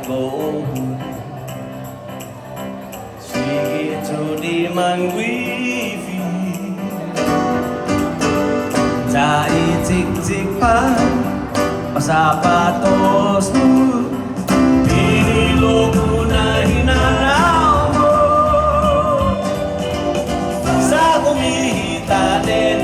go. Sige to di man wifi. Sa itik-tik pa pasapatos mo. Pinilo ko na hinanaw mo. Sa kumihita din